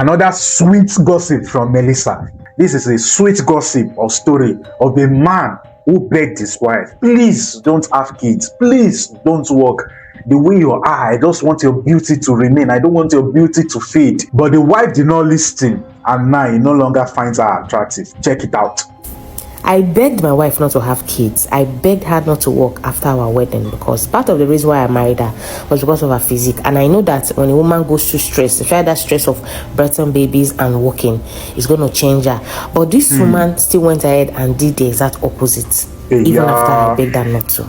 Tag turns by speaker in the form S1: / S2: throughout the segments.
S1: Another sweet gossip from Melissa. This is a sweet gossip or story of a man who begged his wife, please don't have kids, please don't work. The way you are, I just want your beauty to remain. I don't want your beauty to fade. But the wife did not listen, and now he no longer finds her attractive. Check it out.
S2: I begged my wife not to have kids. I begged her not to work after our wedding because part of the reason why I married her was because of her physique. And I know that when a woman goes through stress, especially that stress of birthing babies and working, it's going to change her. But this woman still went ahead and did the exact opposite, even after I begged her not to.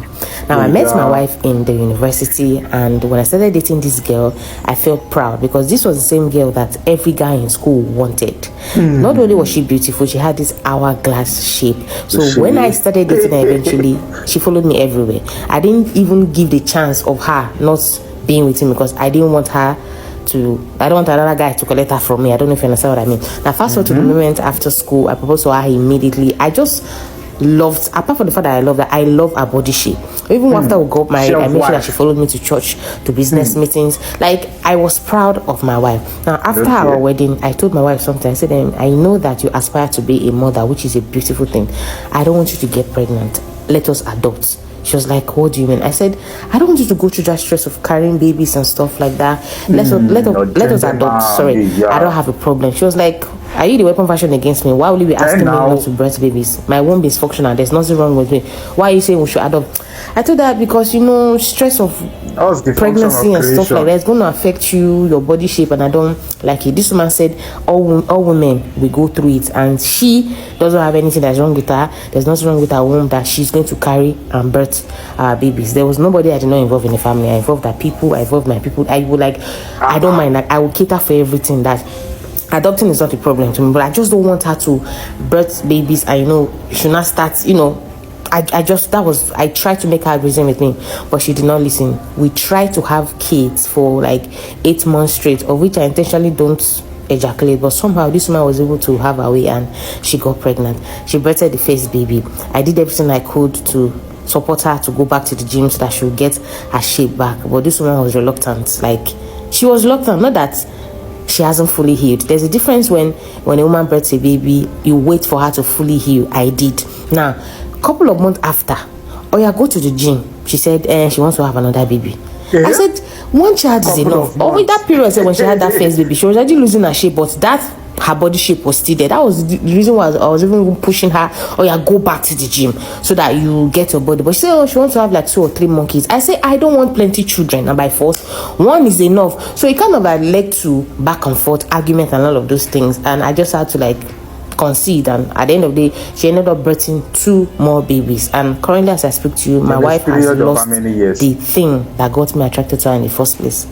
S2: Now, I met my wife in the university, and when I started dating this girl, I felt proud because this was the same girl that every guy in school wanted. Not only was she beautiful, she had this hourglass shape. So when I started dating her eventually, she followed me everywhere. I didn't even give the chance of her not being with him because I don't want another guy to collect her from me. I don't know if you understand what I mean. Now, fast forward to the moment after school, I proposed to her immediately. I just loved, apart from the fact that I love her body shape. Even after we got married, I made sure that she followed me to church, to business meetings. Like, I was proud of my wife. Now, after our wedding, I told my wife something. I said, I know that you aspire to be a mother, which is a beautiful thing. I don't want you to get pregnant. Let us adopt. She was like, what do you mean? I said, I don't want you to go through that stress of carrying babies and stuff like that. Let us adopt. Sorry, I don't have a problem. She was like, are you the weapon fashion against me? Why will you be asking me not to birth babies? My womb is functional. There's nothing wrong with me. Why are you saying we should adopt? I told her because, stress of pregnancy and stuff like that is going to affect you, your body shape, and I don't like it. This woman said all women will go through it, and she doesn't have anything that's wrong with her. There's nothing wrong with her womb that she's going to carry and birth babies. There was nobody I did not involve in the family. I involved my people. I don't mind. Like, I will cater for everything. That adopting is not a problem to me, but I just don't want her to birth babies. I should not start. I tried to make her reason with me, but she did not listen. We tried to have kids for like 8 months straight, of which I intentionally don't ejaculate, but somehow this woman was able to have her way and she got pregnant. She birthed the first baby. I did everything I could to support her to go back to the gym so that she would get her shape back, but this woman was reluctant. Like, she was reluctant, not that she hasn't fully healed. There's a difference when a woman births a baby, you wait for her to fully heal. I did. Now, couple of months after, go to the gym. She said she wants to have another baby. I said, one child is enough. Over that period, when she had that first baby, she was already losing her shape, but that her body shape was still there. That was the reason why I was even pushing her, go back to the gym so that you get your body. But she said, she wants to have like 2 or 3 more kids. I say, I don't want plenty children, and by force, one is enough. So it kind of led to back and forth argument and all of those things, and I just had to concede, and at the end of the day, she ended up birthing 2 more babies. And currently, as I speak to you, my wife has lost the thing that got me attracted to her in the first place.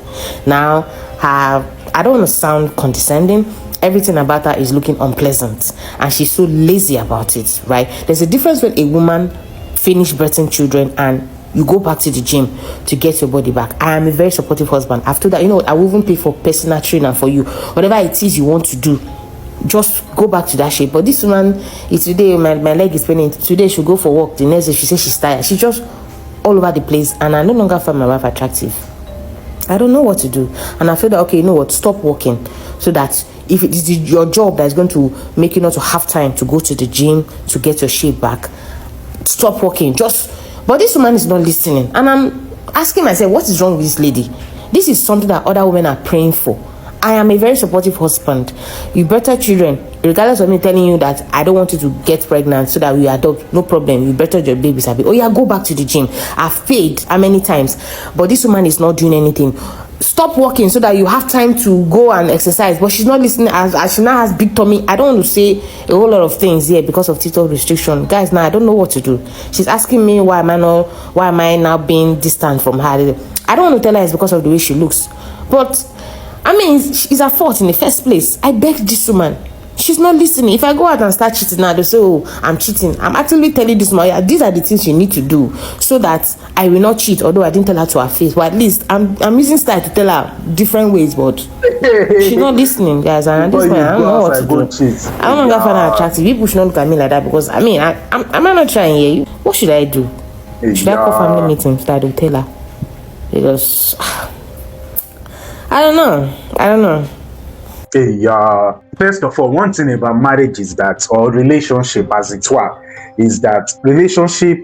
S2: Now, I don't want to sound condescending. Everything about her is looking unpleasant, and she's so lazy about it, right? There's a difference when a woman finishes birthing children and you go back to the gym to get your body back. I am a very supportive husband. After that, I will even pay for personal trainer for you. Whatever it is you want to do, just go back to that shape. But this woman is today, my leg is paining. Today she'll go for work. The next day she says she's tired. She's just all over the place, and I no longer find my wife attractive. I don't know what to do, and I feel that, okay, you know what, stop working, so that if it is your job that is going to make you not to have time to go to the gym to get your shape back, stop working. But this woman is not listening, and I'm asking myself, what is wrong with this lady? This is something that other women are praying for. I am a very supportive husband. You better children, regardless of me telling you that I don't want you to get pregnant so that we adopt, no problem. You better your babies. Go back to the gym. I've paid how many times, but this woman is not doing anything. Stop working so that you have time to go and exercise. But she's not listening. As she now has big tummy, I don't want to say a whole lot of things here because of TikTok restriction. Guys, now I don't know what to do. She's asking me why am I now being distant from her. I don't want to tell her it's because of the way she looks, but it's her fault in the first place. I begged this woman. She's not listening. If I go out and start cheating now, they say, I'm cheating. I'm actually telling this woman, these are the things you need to do so that I will not cheat, although I didn't tell her to her face. But at least I'm using style to tell her different ways, but she's not listening, guys. And at this point, I don't know what to do. I don't know find her attractive. People should not look at me like that because, I'm not trying here. What should I do? Should I call family meetings that I don't tell her? Because I don't know.
S1: Hey, first of all, one thing about marriage is that, or relationship as it were, is that relationship,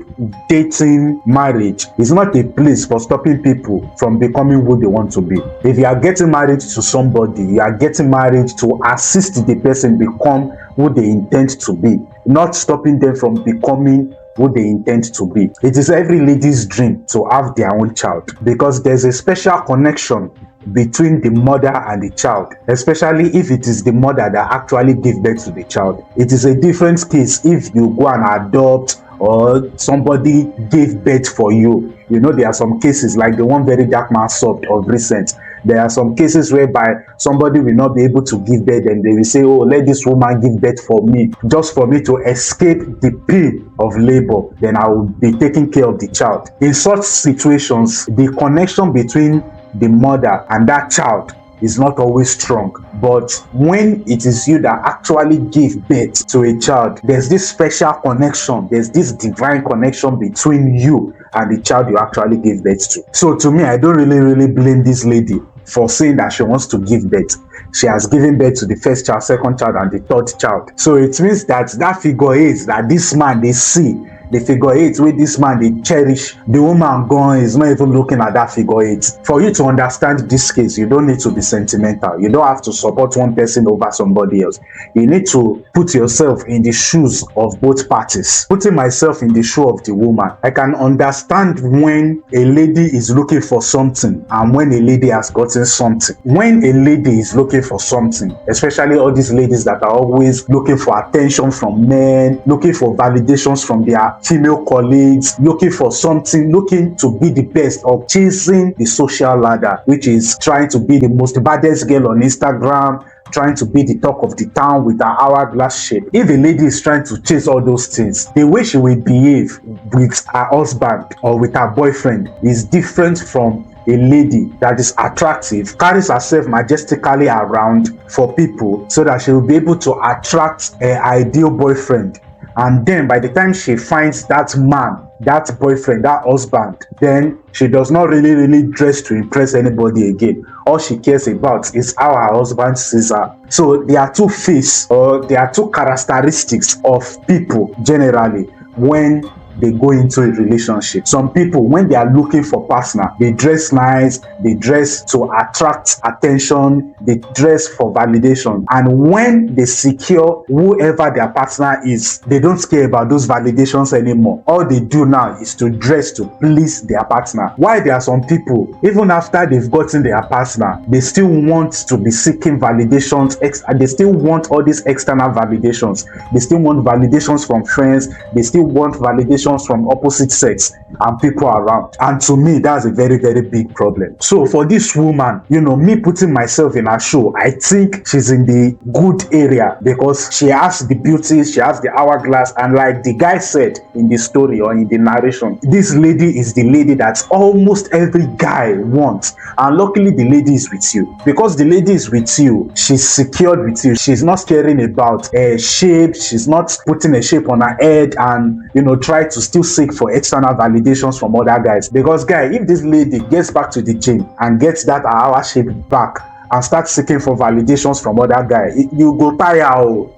S1: dating, marriage is not a place for stopping people from becoming who they want to be. If you are getting married to somebody, you are getting married to assist the person become who they intend to be, not stopping them from becoming who they intend to be. It is every lady's dream to have their own child, because there's a special connection between the mother and the child, especially if it is the mother that actually gave birth to the child. It is a different case if you go and adopt, or somebody gave birth for you. You know, there are some cases like the one very dark man solved of recent. There are some cases whereby somebody will not be able to give birth, and they will say, oh, let this woman give birth for me, just for me to escape the pain of labor. Then I will be taking care of the child. In such situations, the connection between the mother and that child is not always strong. But when it is you that actually give birth to a child, there's this special connection, there's this divine connection between you and the child you actually gave birth to. So to me, I don't really blame this lady for saying that she wants to give birth. She has given birth to the first child, second child, and the third child. So it means that figure 8 that this man they see, the figure 8 wey this man dey cherish, the woman gone is not even looking at that figure 8. For you to understand this case, you don't need to be sentimental. You don't have to support one person over somebody else. You need to put yourself in the shoes of both parties. Putting myself in the shoe of the woman, I can understand when a lady is looking for something and when a lady has gotten something. When a lady is looking for something, especially all these ladies that are always looking for attention from men, looking for validations from their female colleagues, looking for something, looking to be the best, or chasing the social ladder, which is trying to be the most baddest girl on Instagram, trying to be the talk of the town with her hourglass shape. If a lady is trying to chase all those things, the way she will behave with her husband or with her boyfriend is different from a lady that is attractive, carries herself majestically around for people so that she will be able to attract her ideal boyfriend. And then by the time she finds that man, that boyfriend, that husband, then she does not really dress to impress anybody again. All she cares about is how her husband sees her. So there are two faces, or there are two characteristics of people generally when they go into a relationship. Some people, when they are looking for partner, they dress nice, they dress to attract attention, they dress for validation. And when they secure whoever their partner is, they don't care about those validations anymore. All they do now is to dress to please their partner. Why there are some people, even after they've gotten their partner, they still want to be seeking validations, they still want all these external validations. They still want validations from friends, they still want validations from opposite sex and people around. And to me, that's a very big problem. So for this woman, me putting myself in her shoe, I think she's in the good area, because she has the beauty, she has the hourglass, and like the guy said in the story or in the narration, this lady is the lady that almost every guy wants. And luckily the lady is with you. Because the lady is with you, she's secured with you. She's not caring about her shape, she's not putting a shape on her head and try to still seek for external validations from other guys. Because guy, if this lady gets back to the gym and gets that hour shape back and starts seeking for validations from other guys, you go tire.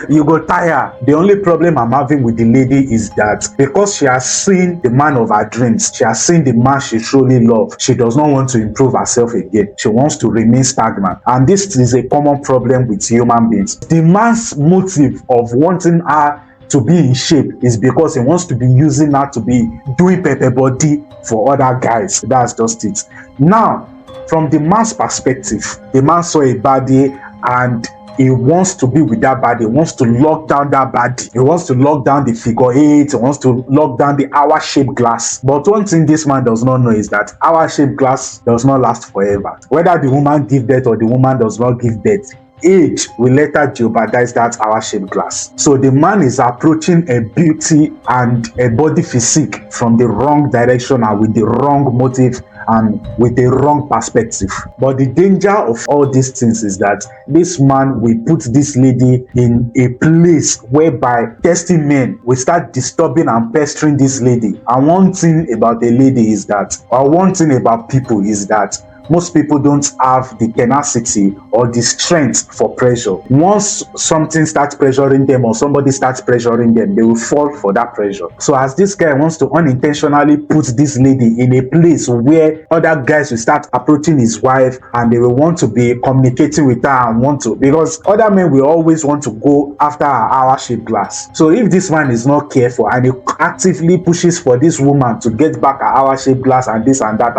S1: You go tire. The only problem I'm having with the lady is that because she has seen the man of her dreams, she has seen the man she truly loves, she does not want to improve herself again. She wants to remain stagnant. And this is a common problem with human beings. The man's motive of wanting her to be in shape is because he wants to be using her to be doing pepper body for other guys. That's just it. Now, from the man's perspective, the man saw a body and he wants to be with that body. He wants to lock down that body. He wants to lock down the figure 8. He wants to lock down the hour-shaped glass. But one thing this man does not know is that hour-shaped glass does not last forever. Whether the woman gives birth or the woman does not give birth, age will later jeopardize that hour-shaped glass. So the man is approaching a beauty and a body physique from the wrong direction and with the wrong motive and with a wrong perspective. But the danger of all these things is that this man will put this lady in a place whereby testing men will start disturbing and pestering this lady. And one thing about the lady is that, or one thing about people is that most people don't have the tenacity or the strength for pressure. Once something starts pressuring them or somebody starts pressuring them, they will fall for that pressure. So as this guy wants to unintentionally put this lady in a place where other guys will start approaching his wife and they will want to be communicating with her and want to, because other men will always want to go after her hour-shaped glass. So if this man is not careful and he actively pushes for this woman to get back her hour-shaped glass and this and that,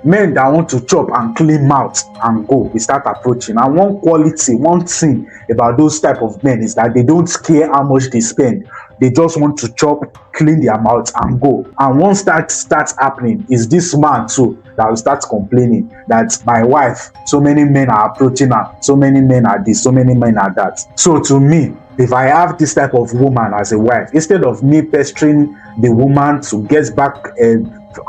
S1: men that want to chop and clean mouth and go, we start approaching. And one thing about those type of men is that they don't care how much they spend. They just want to chop, clean their mouth and go. And once that starts happening, is this man too that will start complaining that my wife, so many men are approaching her, so many men are this, so many men are that. So to me, if I have this type of woman as a wife, instead of me pestering the woman to get back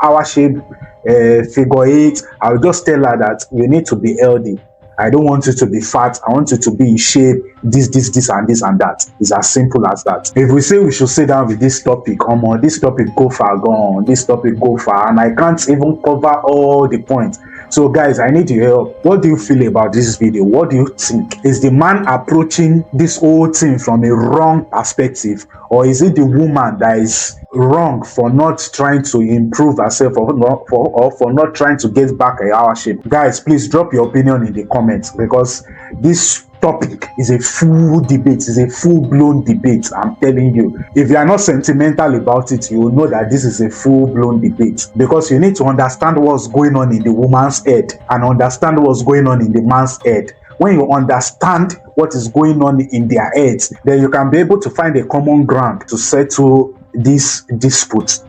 S1: our shape figure 8, I'll just tell her that you need to be healthy. I don't want you to be fat. I want you to be in shape. This and that. It's as simple as that. If we say we should sit down with this topic, this topic go far gone. This topic go far, and I can't even cover all the points. So guys, I need your help. What do you feel about this video? What do you think? Is the man approaching this whole thing from a wrong perspective, or is it the woman that is wrong for not trying to improve herself or for not trying to get back a hour shape? Guys, please drop your opinion in the comments, because this topic is a full debate, is a full-blown debate. I'm telling you, if you are not sentimental about it, you will know that this is a full-blown debate, because you need to understand what's going on in the woman's head and understand what's going on in the man's head. When you understand what is going on in their heads, then you can be able to find a common ground to settle this dispute.